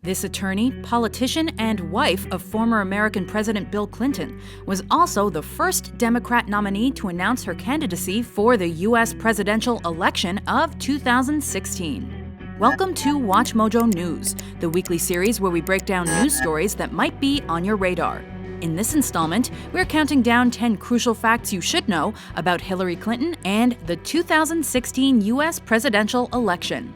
This attorney, politician, and wife of former American President Bill Clinton was also the first Democrat nominee to announce her candidacy for the U.S. presidential election of 2016. Welcome to WatchMojo News, the weekly series where we break down news stories that might be on your radar. In this installment, we're counting down 10 crucial facts you should know about Hillary Clinton and the 2016 U.S. presidential election.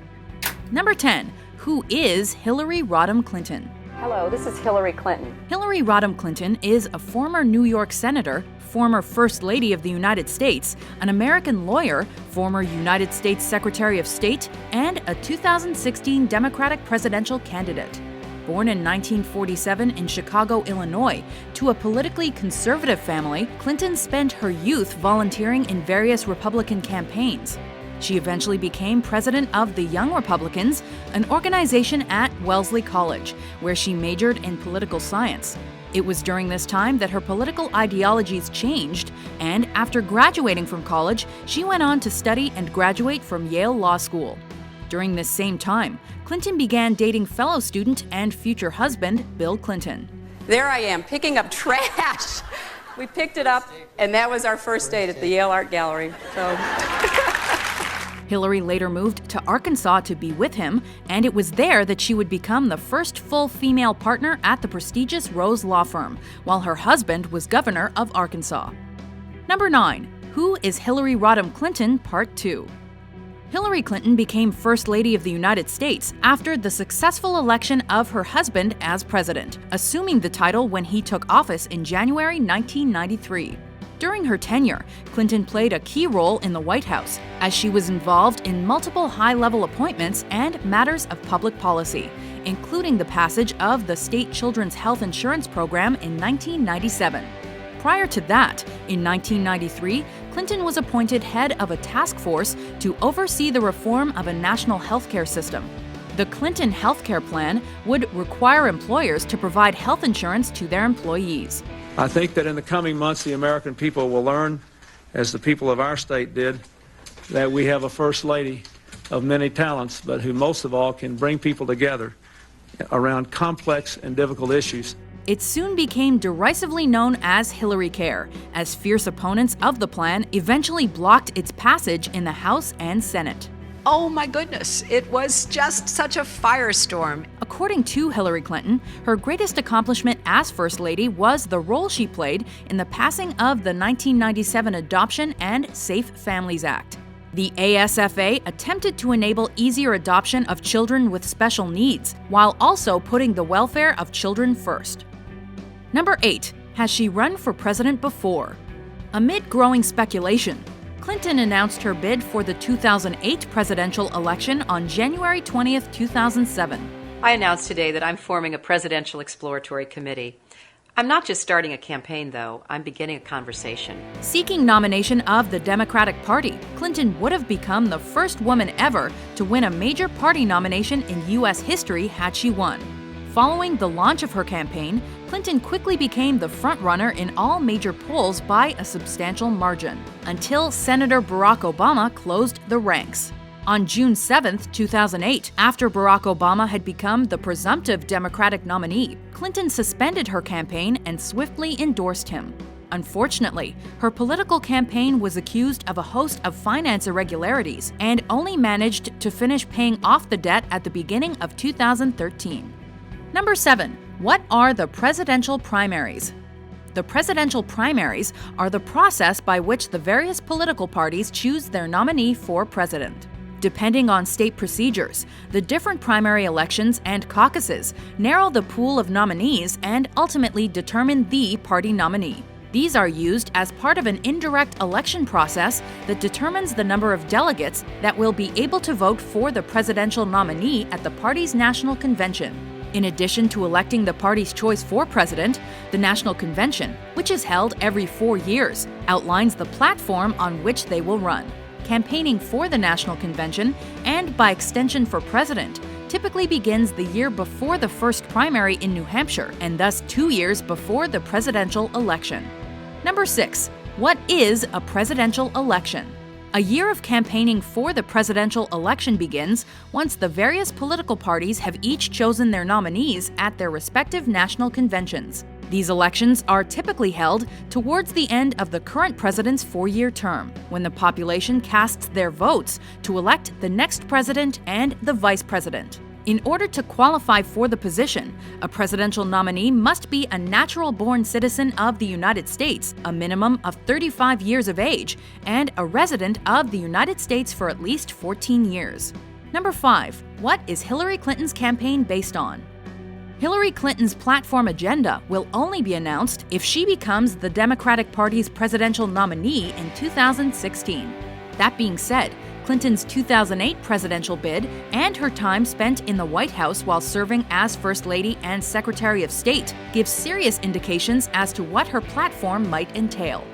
Number 10. Who is Hillary Rodham Clinton? Hello, this is Hillary Clinton. Hillary Rodham Clinton is a former New York senator, former First Lady of the United States, an American lawyer, former United States Secretary of State, and a 2016 Democratic presidential candidate. Born in 1947 in Chicago, Illinois, to a politically conservative family, Clinton spent her youth volunteering in various Republican campaigns. She eventually became president of the Young Republicans, an organization at Wellesley College, where she majored in political science. It was during this time that her political ideologies changed, and after graduating from college, she went on to study and graduate from Yale Law School. During this same time, Clinton began dating fellow student and future husband, Bill Clinton. There I am, picking up trash. We picked it up, and that was our first date at the Yale Art Gallery. Hillary later moved to Arkansas to be with him, and it was there that she would become the first full female partner at the prestigious Rose Law Firm, while her husband was governor of Arkansas. Number 9. Who is Hillary Rodham Clinton? Part 2. Hillary Clinton became First Lady of the United States after the successful election of her husband as president, assuming the title when he took office in January 1993. During her tenure, Clinton played a key role in the White House, as she was involved in multiple high-level appointments and matters of public policy, including the passage of the State Children's Health Insurance Program in 1997. Prior to that, in 1993, Clinton was appointed head of a task force to oversee the reform of a national healthcare system. The Clinton healthcare plan would require employers to provide health insurance to their employees. I think that in the coming months, the American people will learn, as the people of our state did, that we have a First Lady of many talents, but who most of all can bring people together around complex and difficult issues. It soon became derisively known as Hillary Care, as fierce opponents of the plan eventually blocked its passage in the House and Senate. Oh my goodness, it was just such a firestorm. According to Hillary Clinton, her greatest accomplishment as First Lady was the role she played in the passing of the 1997 Adoption and Safe Families Act. The ASFA attempted to enable easier adoption of children with special needs, while also putting the welfare of children first. Number 8. Has she run for president before? Amid growing speculation, Clinton announced her bid for the 2008 presidential election on January 20, 2007. I announced today that I'm forming a presidential exploratory committee. I'm not just starting a campaign, though. I'm beginning a conversation. Seeking nomination of the Democratic Party, Clinton would have become the first woman ever to win a major party nomination in U.S. history had she won. Following the launch of her campaign, Clinton quickly became the frontrunner in all major polls by a substantial margin, until Senator Barack Obama closed the ranks. On June 7, 2008, after Barack Obama had become the presumptive Democratic nominee, Clinton suspended her campaign and swiftly endorsed him. Unfortunately, her political campaign was accused of a host of finance irregularities and only managed to finish paying off the debt at the beginning of 2013. Number 7. What are the presidential primaries? The presidential primaries are the process by which the various political parties choose their nominee for president. Depending on state procedures, the different primary elections and caucuses narrow the pool of nominees and ultimately determine the party nominee. These are used as part of an indirect election process that determines the number of delegates that will be able to vote for the presidential nominee at the party's national convention. In addition to electing the party's choice for president, the National Convention, which is held every 4 years, outlines the platform on which they will run. Campaigning for the National Convention, and by extension for president, typically begins the year before the first primary in New Hampshire, and thus 2 years before the presidential election. Number 6. What is a presidential election? A year of campaigning for the presidential election begins once the various political parties have each chosen their nominees at their respective national conventions. These elections are typically held towards the end of the current president's four-year term, when the population casts their votes to elect the next president and the vice president. In order to qualify for the position, a presidential nominee must be a natural-born citizen of the United States, a minimum of 35 years of age, and a resident of the United States for at least 14 years. Number 5. What is Hillary Clinton's campaign based on? Hillary Clinton's platform agenda will only be announced if she becomes the Democratic Party's presidential nominee in 2016. That being said, Clinton's 2008 presidential bid and her time spent in the White House while serving as First Lady and Secretary of State give serious indications as to what her platform might entail.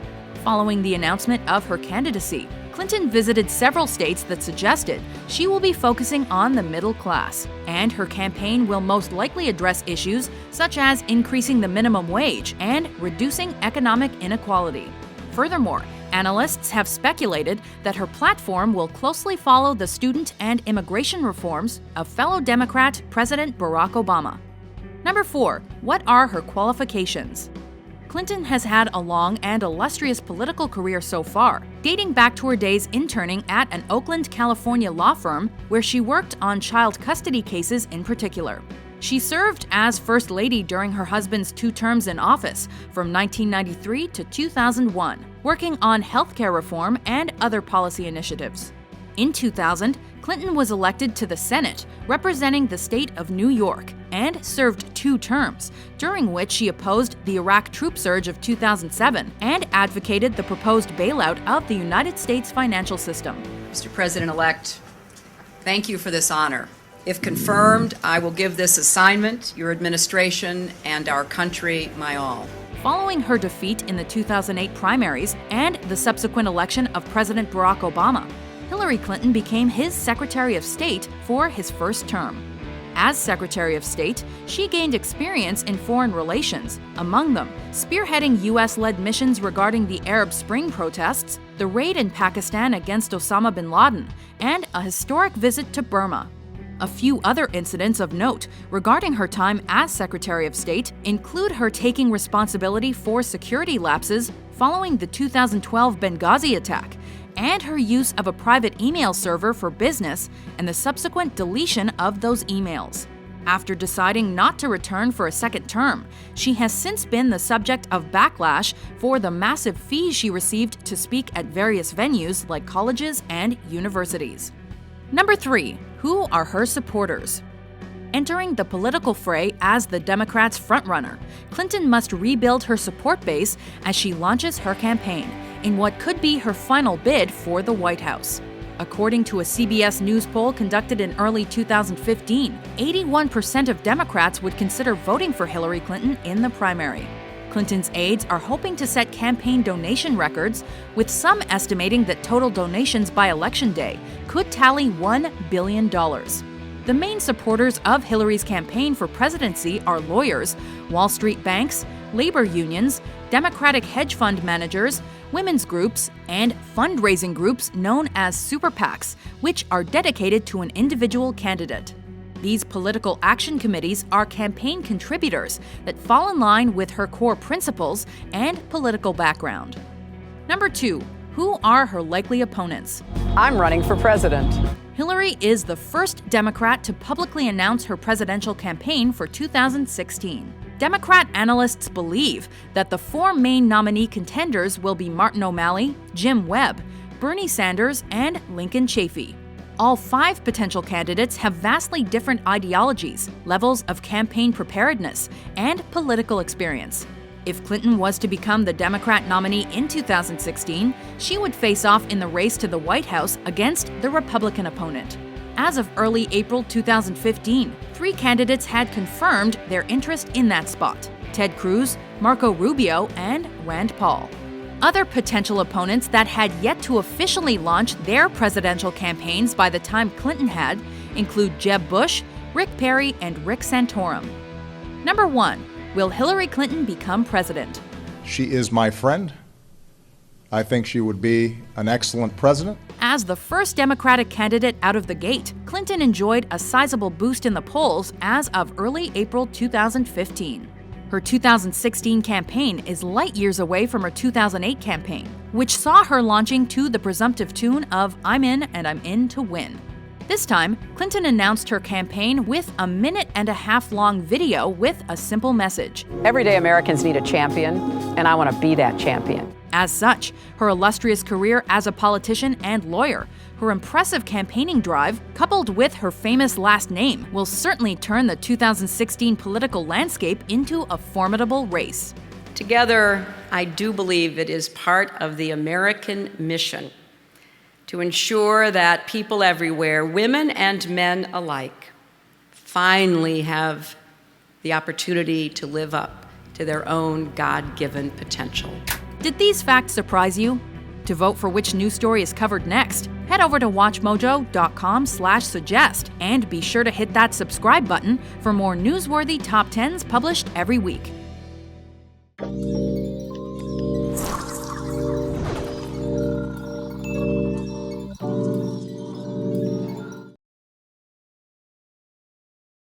Following the announcement of her candidacy, Clinton visited several states that suggested she will be focusing on the middle class, and her campaign will most likely address issues such as increasing the minimum wage and reducing economic inequality. Furthermore, analysts have speculated that her platform will closely follow the student and immigration reforms of fellow Democrat President Barack Obama. Number 4. What are her qualifications? Clinton has had a long and illustrious political career so far, dating back to her days interning at an Oakland, California law firm where she worked on child custody cases in particular. She served as First Lady during her husband's 2 terms in office from 1993 to 2001, working on healthcare reform and other policy initiatives. In 2000, Clinton was elected to the Senate, representing the state of New York, and served 2 terms, during which she opposed the Iraq troop surge of 2007 and advocated the proposed bailout of the United States financial system. Mr. President-elect, thank you for this honor. If confirmed, I will give this assignment, your administration, and our country my all. Following her defeat in the 2008 primaries and the subsequent election of President Barack Obama, Hillary Clinton became his Secretary of State for his first term. As Secretary of State, she gained experience in foreign relations, among them spearheading U.S.-led missions regarding the Arab Spring protests, the raid in Pakistan against Osama bin Laden, and a historic visit to Burma. A few other incidents of note regarding her time as Secretary of State include her taking responsibility for security lapses following the 2012 Benghazi attack, and her use of a private email server for business and the subsequent deletion of those emails. After deciding not to return for a second term, she has since been the subject of backlash for the massive fees she received to speak at various venues like colleges and universities. Number 3. Who are her supporters? Entering the political fray as the Democrats' frontrunner, Clinton must rebuild her support base as she launches her campaign in what could be her final bid for the White House. According to a CBS News poll conducted in early 2015, 81% of Democrats would consider voting for Hillary Clinton in the primary. Clinton's aides are hoping to set campaign donation records, with some estimating that total donations by Election Day could tally $1 billion. The main supporters of Hillary's campaign for presidency are lawyers, Wall Street banks, labor unions, Democratic hedge fund managers, women's groups, and fundraising groups known as super PACs, which are dedicated to an individual candidate. These political action committees are campaign contributors that fall in line with her core principles and political background. Number 2. Who are her likely opponents? I'm running for president. Hillary is the first Democrat to publicly announce her presidential campaign for 2016. Democrat analysts believe that the 4 main nominee contenders will be Martin O'Malley, Jim Webb, Bernie Sanders, and Lincoln Chafee. All 5 potential candidates have vastly different ideologies, levels of campaign preparedness, and political experience. If Clinton was to become the Democrat nominee in 2016, she would face off in the race to the White House against the Republican opponent. As of early April 2015, 3 candidates had confirmed their interest in that spot: Ted Cruz, Marco Rubio, and Rand Paul. Other potential opponents that had yet to officially launch their presidential campaigns by the time Clinton had include Jeb Bush, Rick Perry, and Rick Santorum. Number 1. Will Hillary Clinton become president? She is my friend. I think she would be an excellent president. As the first Democratic candidate out of the gate, Clinton enjoyed a sizable boost in the polls as of early April 2015. Her 2016 campaign is light years away from her 2008 campaign, which saw her launching to the presumptive tune of "I'm in and I'm in to win." This time, Clinton announced her campaign with a 1.5-minute-long video with a simple message. Everyday Americans need a champion, and I want to be that champion. As such, her illustrious career as a politician and lawyer, her impressive campaigning drive, coupled with her famous last name, will certainly turn the 2016 political landscape into a formidable race. Together, I do believe it is part of the American mission to ensure that people everywhere, women and men alike, finally have the opportunity to live up to their own God-given potential. Did these facts surprise you? To vote for which news story is covered next, head over to WatchMojo.com/suggest and be sure to hit that subscribe button for more newsworthy top 10s published every week.